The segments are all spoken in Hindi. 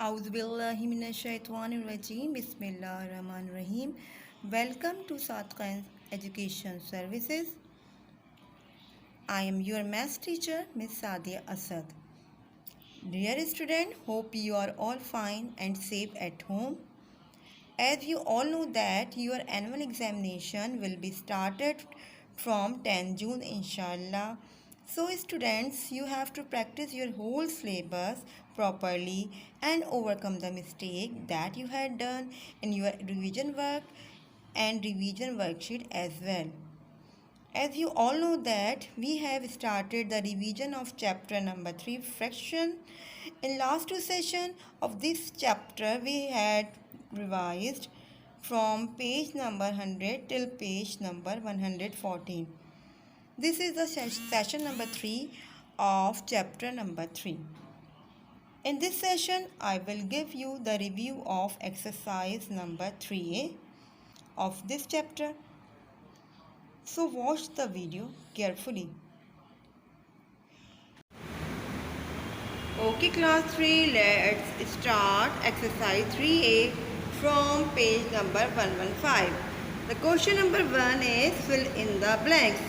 Auzubillahiminesh-shaytanir-rajim. Bismillahir-rahmanir-rahim. Welcome to Sadqan's Education Services. I am your math teacher, Miss Sadia Asad. Dear student, hope you are all fine and safe at home. As you all know that your annual examination will be started from 10 June inshallah. So students, you have to practice your whole syllabus properly and overcome the mistake that you had done in your revision work and revision worksheet as well. As you all know that we have started the revision of chapter number 3 fraction. In last two sessions of this chapter we had revised from page number 100 till page number 114. This is the session number 3 of chapter number 3. In this session I will give you the review of exercise number 3A of this chapter. So watch the video carefully. Okay class 3, let's start exercise 3A from page number 115. The question number 1 is fill in the blanks.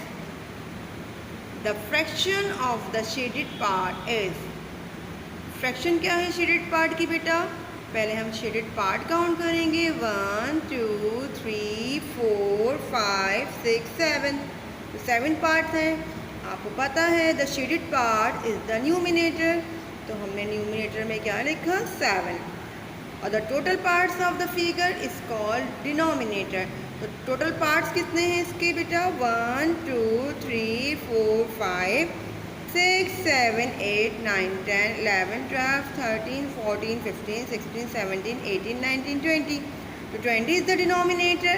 The fraction of the shaded part is. Fraction क्या है शेडेड पार्ट की बेटा? पहले हम शेडेड पार्ट काउंट करेंगे 1 2 3 4 5 6 7 तो 7 पार्ट हैं. आपको पता है the shaded part is the numerator, तो हमने न्यूमिनेटर में क्या लिखा 7. और the total parts of the figure is called denominator. तो टोटल पार्ट्स कितने हैं इसके बेटा? 1 2 3 4 5 6 7 8 9 10 11 12 13 14 15 16 17 18 19 20. So 20 is the denominator.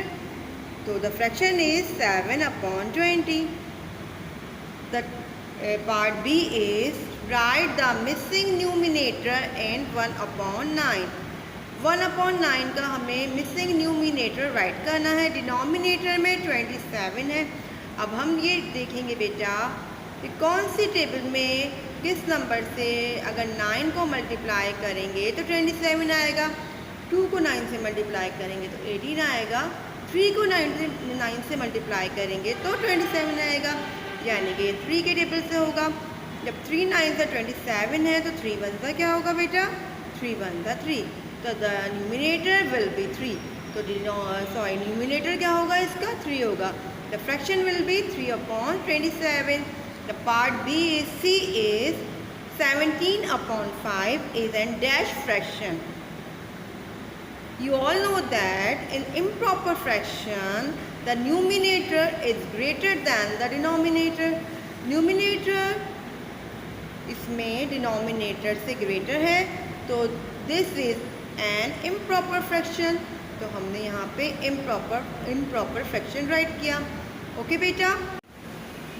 So the fraction is 7 upon 20. The part B is write the missing numerator and 1 upon 9. 1 upon 9 का हमें मिसिंग न्यूमिनेटर राइट करना है. डिनोमिनेटर में 27 है. अब हम ये देखेंगे बेटा कि कौन सी टेबल में किस नंबर से अगर 9 को मल्टीप्लाई करेंगे तो 27 आएगा, 2 को 9 से मल्टीप्लाई करेंगे तो 18 आएगा, 3 को 9 से मल्टीप्लाई करेंगे तो 27 आएगा. यानी कि 3 के टेबल से होगा. जब 3 9 से 27 है तो 3 1 का क्या होगा बेटा? 3 1 का 3. तो द न्यूमिनेटर विल बी 3. तो न्यूमिनेटर क्या होगा इसका? 3 होगा. The fraction will be 3 upon 27. The part B is C is 17 upon 5 is a dash fraction. You all know that in improper fraction the numerator is greater than the denominator. Numerator इसमें denominator से greater है, तो this is an improper fraction. तो हमने यहाँ पे improper fraction write किया. Okay बेटा?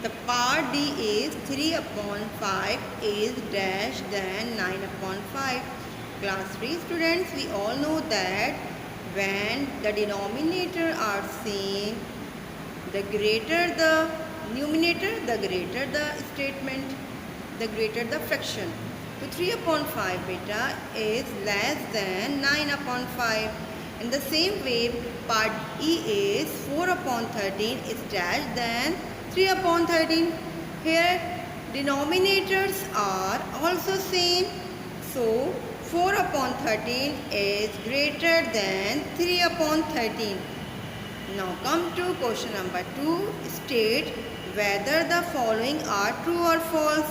The part D is 3 upon 5 is dash than 9 upon 5. Class 3 students, we all know that when the denominator are same, the greater the numerator, the greater the statement, the greater the fraction. So 3 upon 5 beta is less than 9 upon 5. In the same way, part E is 4 upon 13 is dash than 3 upon 13. Here denominators are also same. So 4 upon 13 is greater than 3 upon 13. Now come to question number 2. State whether the following are true or false.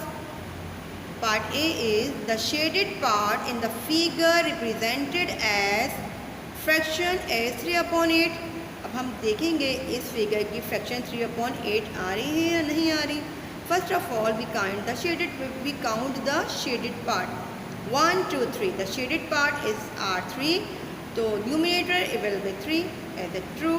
Part A is the shaded part in the figure represented as fraction is 3 upon 8. अब हम देखेंगे इस फिगर की फ्रैक्शन 3 upon 8 आ रही है या नहीं आ रही. First of all we count the shaded part 1 2 3. The shaded part is are 3, तो numerator will be 3 as a true.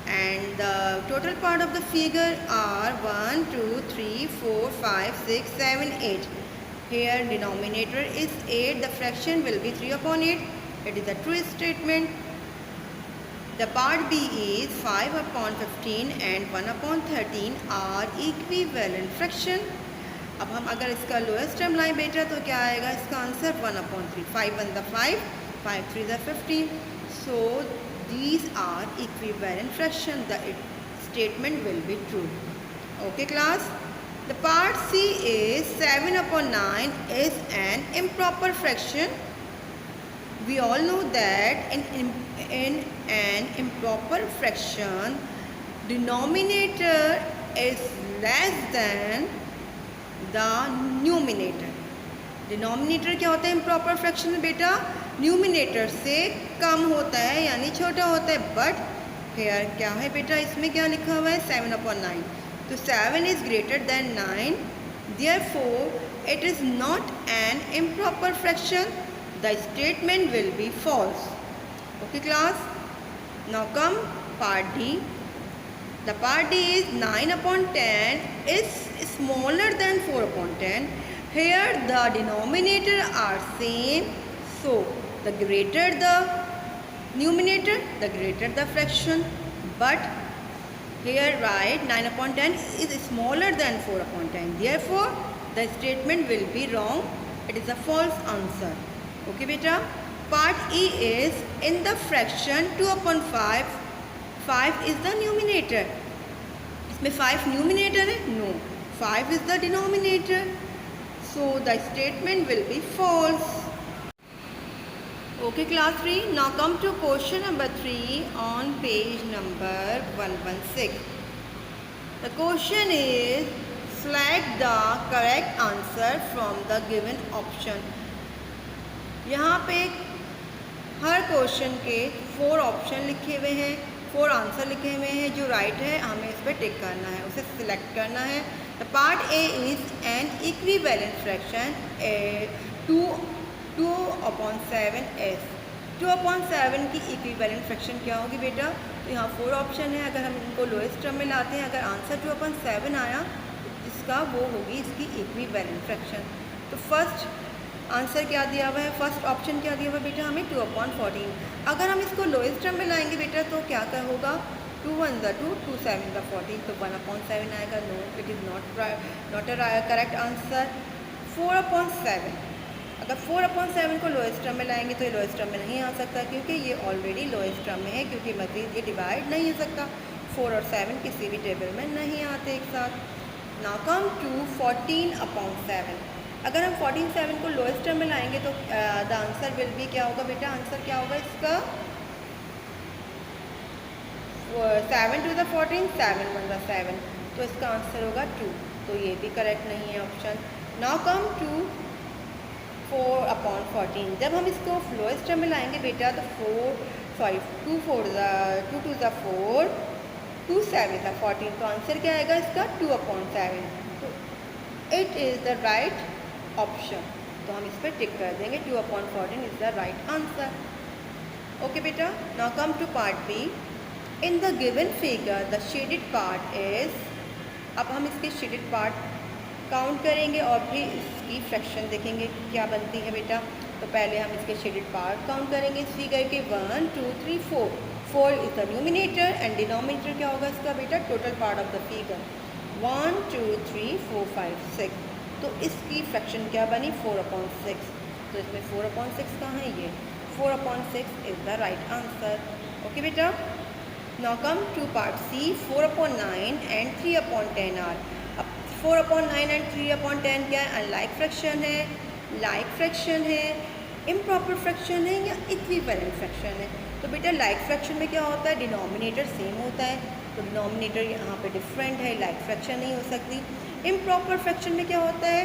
And the total part of the figure are 1 2 3 4 5 6 7 8. Here denominator is 8. The fraction will be 3 upon 8. It is a true statement. The part B is 5 upon 15 and 1 upon 13 are equivalent fraction. अब हम अगर इसका लोएस्ट टर्म लाएं बेटा तो क्या आएगा इसका answer 1/3. 5 1 the 5, 5 3 the 15. So these are equivalent fraction. The statement will be true. Okay class. The part C is 7/9 is an improper fraction. We all know that in an improper fraction, denominator is less than the numerator. Denominator क्या होता है इम्प्रॉपर फ्रैक्शन में बेटा? न्यूमिनेटर से कम होता है यानी छोटा होता है. बट हेयर क्या है बेटा, इसमें क्या लिखा हुआ है 7/9. तो 7 is greater than 9, therefore it is not an improper fraction. The statement will be false. Okay class. Now come part D. The part D is 9/10 is smaller than 4/10. Here the denominator are same, so the greater the numerator, the greater the fraction. But here write 9/10 is smaller than 4/10. Therefore, the statement will be wrong. It is a false answer. Okay, beta. Part E is in the fraction 2/5. 5 is the numerator. इसमें 5 numerator है? No. 5 is the denominator. So the statement will be false. Okay class 3. Now come to question number 3 on page number 116. The question is select the correct answer from the given option. यहाँ पे हर क्वेश्चन के 4 ऑप्शन लिखे हुए हैं, 4 आंसर लिखे हुए हैं. जो राइट है हमें इस पर टिक करना है, उसे सिलेक्ट करना है. The part A is an equivalent fraction 2/7 S. 2/7 की इक्विवेलेंट फ्रैक्शन क्या होगी बेटा? तो यहाँ 4 ऑप्शन है. अगर हम इनको लोएस्ट टर्म में लाते हैं, अगर आंसर 2/7 आया इसका, वो होगी इसकी इक्विवेलेंट फ्रैक्शन. तो फर्स्ट आंसर क्या दिया हुआ है, फर्स्ट ऑप्शन क्या दिया हुआ है बेटा हमें 2/14. अगर हम इसको लोएस्ट टर्म में लाएंगे बेटा तो क्या क्या होगा? 2 1 2, 2 7 14. तो 1/7 आएगा. No, it is not a correct answer. 4/7. अगर 4/7 को लोएस्ट टर्म में लाएंगे तो ये लोएस्ट टर्म में नहीं आ सकता, क्योंकि ये ऑलरेडी लोएस्ट टर्म में है, क्योंकि मज़ीद ये डिवाइड नहीं हो सकता. 4 और 7 किसी भी टेबल में नहीं आते एक साथ. Now come to 14/7. अगर हम 14/7 को लोएस्ट टर्म में लाएंगे तो द आंसर विल बी क्या होगा बेटा? आंसर क्या होगा इसका? 7 2 14, 7 1 7. तो इसका आंसर होगा 2. तो ये भी करेक्ट नहीं है ऑप्शन. Now come to 4/14. जब हम इसको लोएस्ट टर्म में लाएंगे बेटा तो 2 2 4, 2 7 14. तो आंसर क्या आएगा इसका? 2/7. तो it is the right option. तो हम इस पर टिक कर देंगे. 2/14 is the right answer. Okay बेटा. Now come to part B. In the given figure the shaded part is. अब हम इसके शेडेड पार्ट काउंट करेंगे और फिर इसकी फ्रैक्शन देखेंगे क्या बनती है बेटा. तो पहले हम इसके शेडेड पार्ट काउंट करेंगे इस फिगर के. 1 2 3 4. 4 is the numerator and denominator क्या होगा इसका बेटा? Total part of the figure. 1 2 3 4 5 6. तो इसकी फ्रैक्शन क्या बनी? 4/6. तो इसमें 4/6 कहाँ है? ये 4/6 is the right answer. Okay बेटा. Now come to part C. 4/9 and 3/10 are. अब 4/9 एंड 3/10 क्या है? अनलाइक फ्रैक्शन है, लाइक फ्रैक्शन है, इम्प्रॉपर फ्रैक्शन है या इक्विवेलेंट फ्रैक्शन है. तो बेटा लाइक फ्रैक्शन में क्या होता है? डिनोमिनेटर सेम होता है, तो डिनोमिनेटर यहाँ पे डिफरेंट है, लाइक फ्रैक्शन नहीं हो सकती. इम्प्रॉपर फ्रैक्शन में क्या होता है?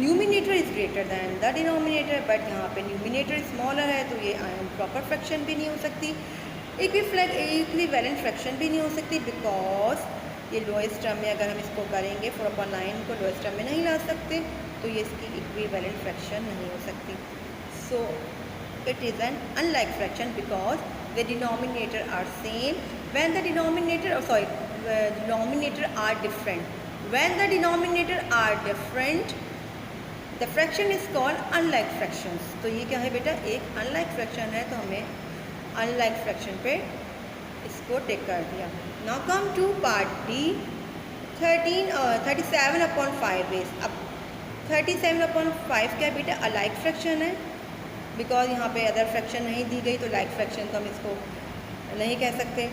Numerator is greater than the denominator, but यहाँ पे न्यूमिनेटर स्मॉलर है, तो ये इम्प्रॉपर फ्रैक्शन भी नहीं हो सकती. इक्विवेलेंट फ्रैक्शन भी नहीं हो सकती, बिकॉज ये लोएस्ट टर्म में अगर हम इसको करेंगे 4/9 को लोएस्ट टर्म में नहीं ला सकते, तो ये इसकी इक्विवेलेंट फ्रैक्शन नहीं हो सकती. So it is an unlike fraction because the denominator are same when the denominator are different. When the denominator are different, the fraction is called unlike fractions. तो ये क्या है बेटा? एक unlike fraction है, तो हमें unlike fraction पे इसको टेक कर दिया. Now come to part D. 37/5 base. अब 37/5 क्या बेटा अलाइक फ्रैक्शन है, बिकॉज यहाँ पे अदर फ्रैक्शन नहीं दी गई तो लाइक फ्रैक्शन तो हम इसको नहीं कह सकते।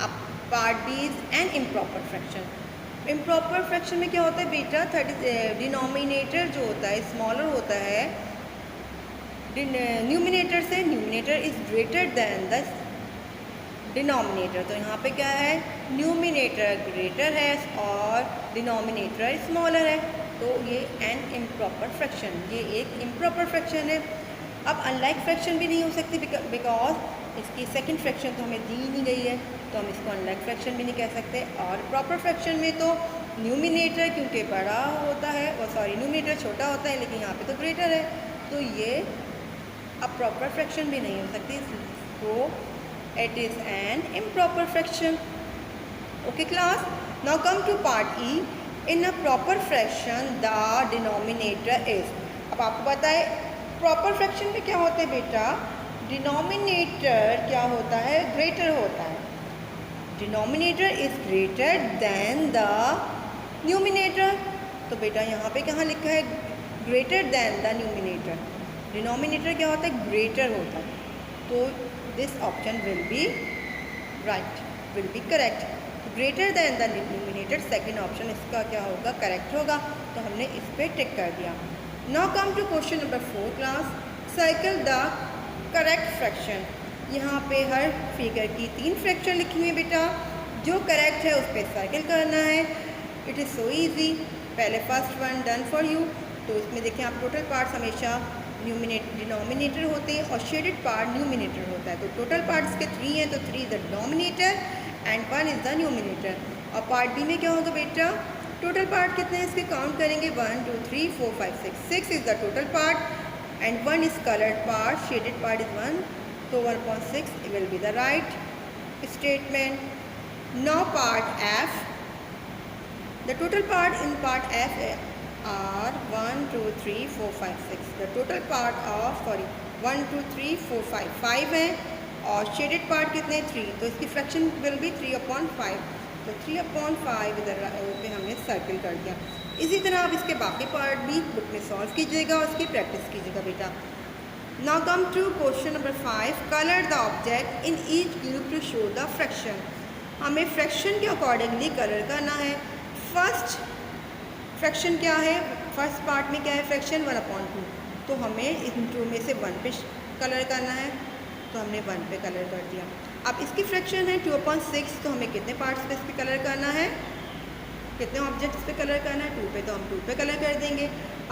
अब part B is an improper fraction. Improper fraction में क्या होता है बेटा, डिनोमिनेटर जो होता है स्मॉलर होता है न्यूमिनेटर से, numerator is greater than the denominator. तो यहाँ पे क्या है, न्यूमिनेटर ग्रेटर है और डिनोमिनेटर स्मॉलर है, तो ये एन इम्प्रॉपर फ्रैक्शन, ये एक इम्प्रॉपर फ्रैक्शन है। अब अनलाइक फ्रैक्शन भी नहीं हो सकती बिकॉज इसकी सेकंड फ्रैक्शन तो हमें दी नहीं गई है, तो हम इसको अनलाइक फ्रैक्शन भी नहीं कह सकते। और प्रॉपर फ्रैक्शन में तो न्यूमिनेटर क्योंकि बड़ा होता है, न्यूमिनेटर छोटा होता है लेकिन यहाँ पे तो ग्रेटर है, तो ये अब प्रॉपर फ्रैक्शन भी नहीं हो सकती, तो it is an improper fraction. Okay class, now come to part E. In a proper fraction the denominator is, अब आपको पता है प्रॉपर फ्रैक्शन में क्या होता है बेटा, डिनोमिनेटर क्या होता है, ग्रेटर होता है। Denominator is greater then the numerator, तो बेटा यहाँ पे कहाँ लिखा है greater than the numerator, denominator क्या होता है ग्रेटर होता है, तो this option will be right, will be correct. Greater than the numerator second option इसका क्या होगा, करेक्ट होगा, तो हमने इस पर टिक कर दिया। Now come to question number 4 class, circle the correct fraction. यहाँ पे हर फिगर की 3 फ्रैक्शन लिखी हुई है बेटा, जो करेक्ट है उस पर सर्कल करना है। It is so easy. पहले first one done for you, तो इसमें देखें आप टोटल पार्ट्स हमेशा डिनोमिनेटर होते हैं और शेडेड पार्ट न्यूमिनेटर होता है, तो टोटल पार्ट्स के 3 हैं, तो 3 is the denominator and 1 is the numerator. और पार्ट बी में क्या होगा बेटा, टोटल पार्ट कितने हैं इसके काउंट करेंगे 1 2 3 4 5 6, 6 is the total part and 1 is coloured part, shaded part is 1, तो 1/6 will be the right statement. Now part F, the total part in part F are 1 2 3 4 5 6, the total part of 1 2 3 4 5 है और शेडेड पार्ट कितने 3, तो इसकी फ्रैक्शन विल बी 3/5, तो 3/5 इधर पे हमने सर्कल कर दिया। इसी तरह आप इसके बाकी पार्ट भी बुक में सॉल्व कीजिएगा और उसकी प्रैक्टिस कीजिएगा बेटा। Now come to question number 5, colour the object in each group to show the fraction. हमें फ्रैक्शन के अकॉर्डिंगली कलर करना है। फर्स्ट फ्रैक्शन क्या है, फर्स्ट पार्ट में क्या है फ्रैक्शन 1/2, तो हमें इन 2 में से 1 पे कलर करना है, तो हमने 1 पे कलर कर दिया। अब इसकी फ्रैक्शन है 2/6, तो हमें कितने पार्ट्स पे इस पर कलर करना है, कितने ऑब्जेक्ट्स पे कलर करना है 2 पे, तो हम 2 पे कलर कर देंगे।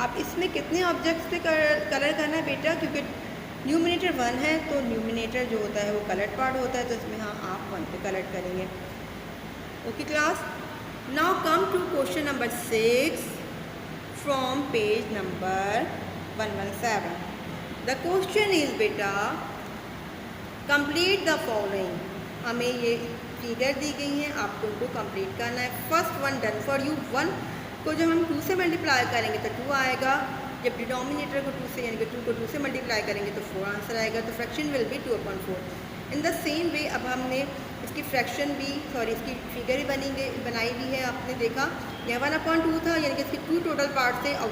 अब इसमें कितने ऑब्जेक्ट्स पे कलर करना है बेटा, क्योंकि न्यूमिनेटर 1 है तो न्यूमिनेटर जो होता है वो कलर्ड पार्ट होता है, तो इसमें हाँ आप 1 पे कलर करेंगे। Okay class, now come to question number 6 from page number 117. The question is बेटा complete the following। हमें ये फिगर दी गई हैं, आपको उनको कंप्लीट करना है। First one done for you, 1 को जब हम 2 से मल्टीप्लाई करेंगे तो 2 आएगा, जब डिनोमिनेटर को 2 से यानी कि 2 को 2 से मल्टीप्लाई करेंगे तो 4 आंसर आएगा, तो fraction will be 2/4। In the same वे अब हमने इसकी फ्रैक्शन भी इसकी फिगर भी बनाई हुई है, आपने देखा यह 1/2 था, यानी कि इसके 2 टोटल पार्ट थे और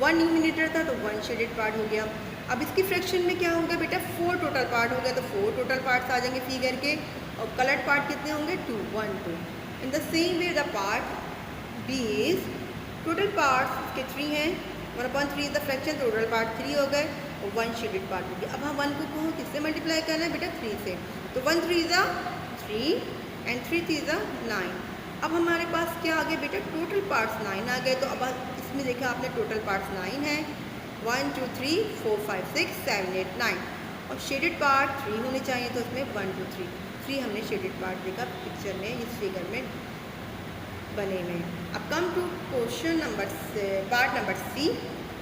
1 न्यूमिनेटर था तो 1 शेडेड पार्ट हो गया। अब इसकी फ्रैक्शन में क्या हो गया बेटा, 4 टोटल पार्ट हो गया, तो 4 टोटल पार्ट्स आ जाएंगे फिगर के, और कलर्ड पार्ट कितने होंगे 2 1 2। In the same way the part B is total parts के 3 हैं, 1/3 is the fraction, total part 3 हो गए और 1 शेडेड पार्ट हो गया। अब हम 1 को किससे मल्टीप्लाई करना है बेटा 3 से, तो 1 3 इज़ 3 एंड 3 3 इज़ 9। अब हमारे पास क्या आ गया बेटा, टोटल पार्ट्स 9 आ गए, तो अब इसमें देखा आपने टोटल पार्ट्स 9 हैं, 1 2 3 4 5 6 7 8 9, और शेडेड पार्ट 3 होने चाहिए, तो इसमें 1 2 3 हमने शेडेड पार्ट देखा पिक्चर में, इस फिगर में बने हुए हैं। अब come to question number part number C.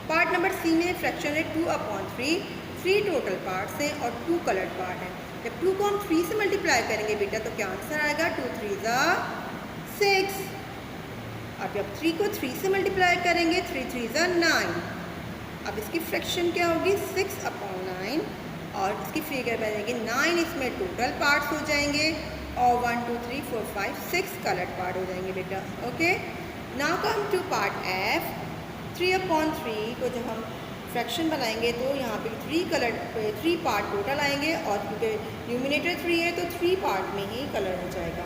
Part number C में फ्रैक्शन है 2/3, 3 टोटल पार्ट्स हैं और 2 कलर्ड पार्ट हैं। जब 2 को हम 3 से मल्टीप्लाई करेंगे बेटा तो क्या आंसर आएगा, 2 3 = 6। अब जब 3 को 3 से मल्टीप्लाई करेंगे 3 3 = 9। अब इसकी फ्रैक्शन क्या होगी 6/9, और इसकी फिगर बनेगी 9, इसमें टोटल पार्ट्स हो जाएंगे और 1 2 3 4 5 6 कलर्ड पार्ट हो जाएंगे बेटा। Okay. Now come to part F. 3/3 को जब हम फ्रैक्शन बनाएंगे तो यहाँ पे 3 पार्ट टोटल आएंगे, और क्योंकि न्यूमिनेटर 3 है तो 3 पार्ट में ही कलर हो जाएगा।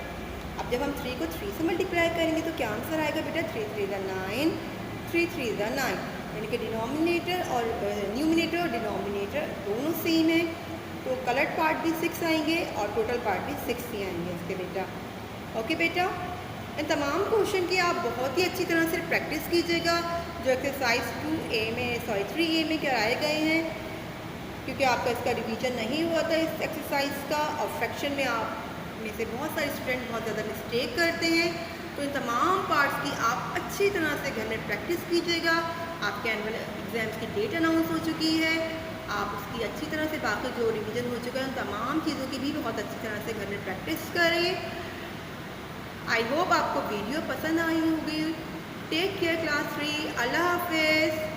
अब जब हम 3 को 3 से मल्टीप्लाई करेंगे तो क्या आंसर आएगा बेटा? 3 3 ज़ा 9, 3 3 ज़ा 9, यानी कि डिनोमिनेटर और न्यूमिनेटर और डिनोमिनेटर दोनों सेम है, तो कलर्ड पार्ट भी 6 आएंगे और टोटल पार्ट भी 6 ही आएंगे इसके बेटा। ओके बेटा, इन तमाम क्वेश्चन की आप बहुत ही अच्छी तरह से प्रैक्टिस कीजिएगा जो एक्सरसाइज 3A में कराए गए हैं, क्योंकि आपका इसका रिवीजन नहीं हुआ था इस एक्सरसाइज का, और फ्रैक्शन में आप में से बहुत सारे स्टूडेंट बहुत ज़्यादा मिस्टेक करते हैं। तो इन तमाम पार्ट्स की आप अच्छी तरह से घर में प्रैक्टिस कीजिएगा। आपके एनुअल एग्ज़ाम्स की डेट अनाउंस हो चुकी है, आप उसकी अच्छी तरह से बाकी जो रिवीजन हो चुका है उन तमाम चीज़ों की भी बहुत अच्छी तरह से घर में प्रैक्टिस करें। आई होप आपको वीडियो पसंद आई होगी। Take care class 3। अल्लाह हाफिज़।